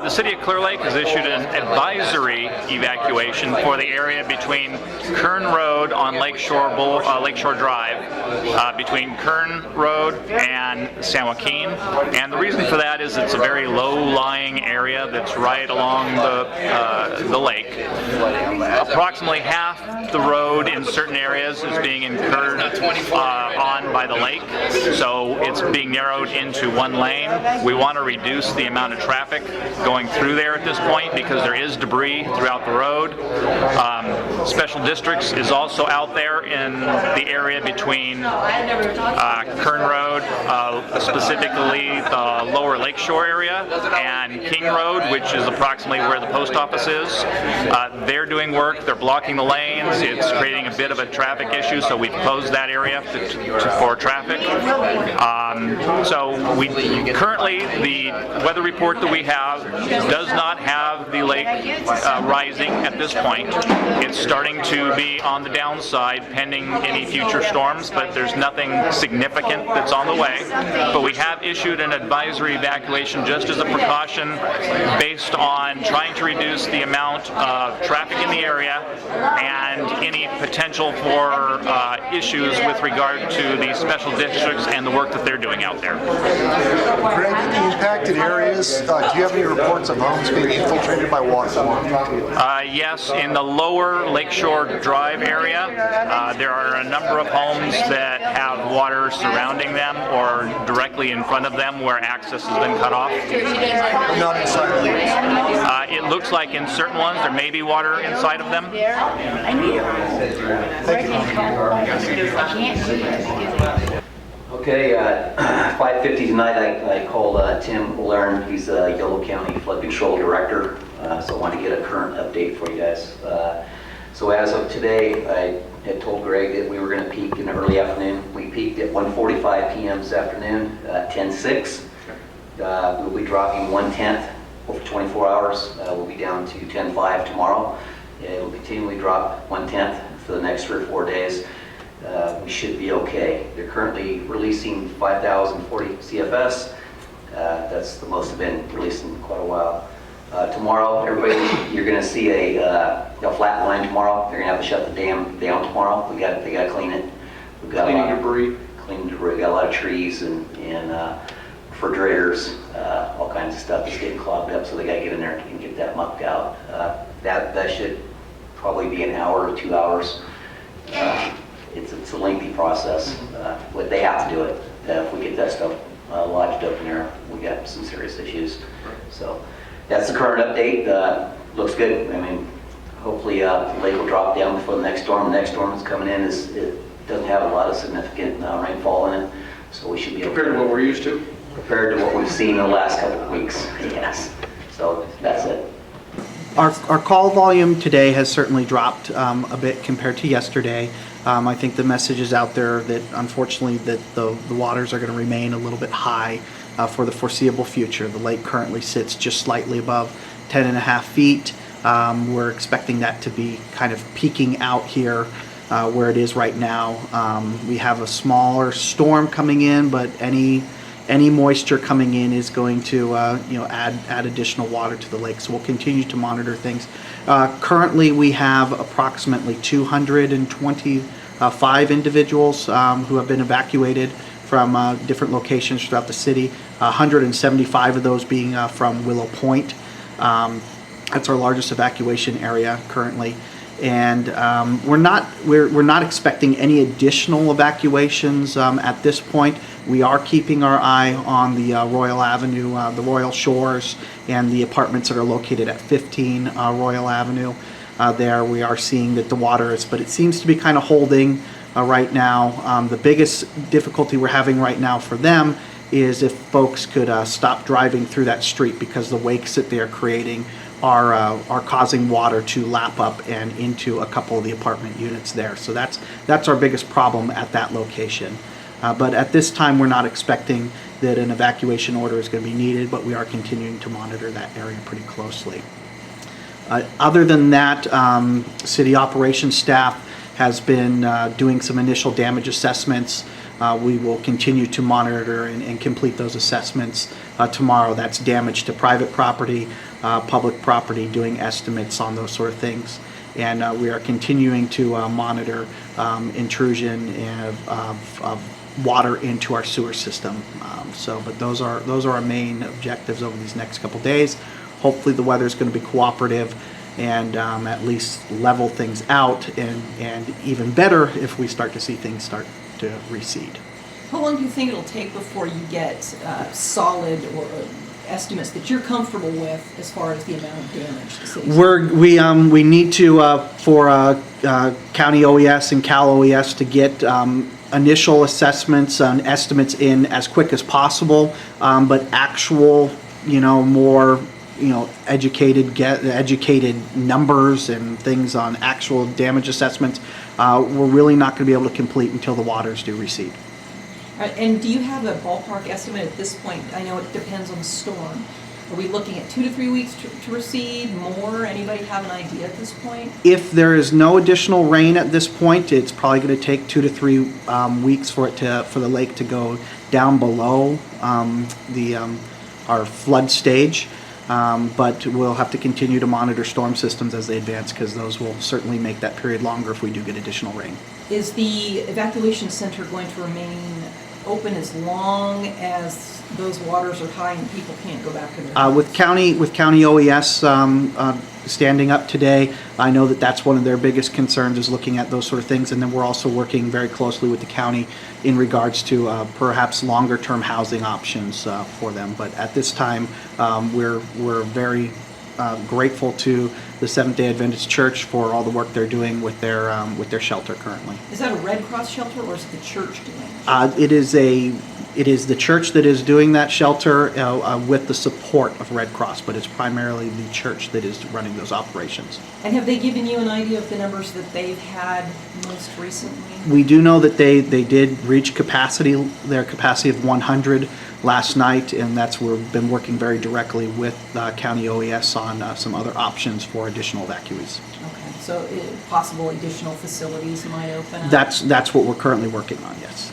the City of Clear Lake has issued an advisory evacuation for the area between Kern Road on Lakeshore Drive, between Kern Road and San Joaquin. And the reason for that is it's a very low-lying area that's right along the lake. Approximately half the road in certain areas is being incurred on by the lake, so it's being narrowed into one lane. We want to reduce the amount of traffic going through there at this point because there is debris throughout the road. Special Districts is also out there in the area between Kern Road, specifically the lower Lakeshore area, and King Road, which is approximately where the post office is. They're doing work, they're blocking the lanes, it's creating a bit of a traffic issue, so we've closed that area for traffic. So currently the weather report that we have does not have the lake rising at this point. It's starting to be on the downside pending any future storms, but there's nothing significant that's on the way. But we have issued an advisory evacuation just as a precaution based on trying to reduce the amount of traffic in the area and any potential for issues with regard to the special districts and the work that they're doing out there. Greg, in the impacted areas, do you have any reports of homes being infiltrated by water? Yes, in the lower Lakeshore Drive area, there are a number of homes that have water surrounding them or directly in front of them where access has been cut off. Not inside the lakes? It looks like in certain ones there may be water inside of them. Okay, 5:50 tonight I called Tim Learn. He's a Yolo County Flood Control Director, so I want to get a current update for you guys. So as of today, I had told Greg that we were going to peak in the early afternoon. We peaked at 1:45 p.m. this afternoon, 10:06. We'll be dropping 1/10 over 24 hours. We'll be down to 10:05 tomorrow. It will continually drop 1/10 for the next 3 or 4 days. We should be okay. They're currently releasing 5,040 CFS. That's the most they've been released in quite a while. Tomorrow, everybody, you're going to see a flat line tomorrow. They're going to have to shut the dam down tomorrow. They got to clean it. We've got cleaning debris. Cleaning debris. We got a lot of trees and refrigerators, all kinds of stuff that's getting clogged up. So they got to get in there and get that mucked out. That should probably be an hour or 2 hours. It's a lengthy process, but they have to do it. If we get that stuff lodged up in there, we got some serious issues. So that's the current update. Looks good. I mean, hopefully the lake will drop down before the next storm. The next storm that's coming in it doesn't have a lot of significant rainfall in it, so we should be compared to what we're used to. Compared to what we've seen in the last couple of weeks, yes. So that's it. Our call volume today has certainly dropped a bit compared to yesterday. I think the message is out there that unfortunately that the waters are going to remain a little bit high for the foreseeable future. The lake currently sits just slightly above 10.5 feet. We're expecting that to be kind of peaking out here where it is right now. We have a smaller storm coming in, but any moisture coming in is going to add additional water to the lake. So we'll continue to monitor things. Currently we have approximately 225 individuals who have been evacuated from different locations throughout the city. 175 of those being from Willow Point. That's our largest evacuation area currently. And we're not expecting any additional evacuations at this point. We are keeping our eye on the Royal Avenue, the Royal Shores, and the apartments that are located at 15 Royal Avenue. There we are seeing that the water is, but it seems to be kind of holding right now. The biggest difficulty we're having right now for them is if folks could stop driving through that street, because the wakes that they're creating are causing water to lap up and into a couple of the apartment units there. So that's our biggest problem at that location. But at this time, we're not expecting that an evacuation order is going to be needed, but we are continuing to monitor that area pretty closely. Other than that, city operations staff has been doing some initial damage assessments We will continue to monitor and complete those assessments tomorrow. That's damage to private property, public property, doing estimates on those sort of things. And we are continuing to monitor intrusion of water into our sewer system. But those are our main objectives over these next couple days. Hopefully the weather is going to be cooperative and at least level things out, and even better if we start to see things start to recede. How long do you think it'll take before you get solid or estimates that you're comfortable with as far as the amount of damage the city's? We need to for County OES and Cal OES to get initial assessments and estimates in as quick as possible, but actual, more educated numbers and things on actual damage assessments, we're really not going to be able to complete until the waters do recede. All right, and do you have a ballpark estimate at this point? I know it depends on the storm. Are we looking at 2 to 3 weeks to recede, more? Anybody have an idea at this point? If there is no additional rain at this point, it's probably going to take 2 to 3 weeks for the lake to go down below our flood stage. But we'll have to continue to monitor storm systems as they advance, because those will certainly make that period longer if we do get additional rain. Is the evacuation center going to remain open as long as those waters are high and people can't go back to their homes? With County OES standing up today, I know that's one of their biggest concerns, is looking at those sort of things. And then we're also working very closely with the county in regards to perhaps longer term housing options for them. But at this time, we're very grateful to the Seventh-day Adventist Church for all the work they're doing with their shelter currently. Is that a Red Cross shelter, or is it the church doing it? It is the church that is doing that shelter with the support of Red Cross, but it's primarily the church that is running those operations. And have they given you an idea of the numbers that they've had most recently? We do know that they did reach their capacity of 100 last night, and we've been working very directly with County OES on some other options for additional evacuees. Okay, so possible additional facilities might open up? That's what we're currently working on, yes.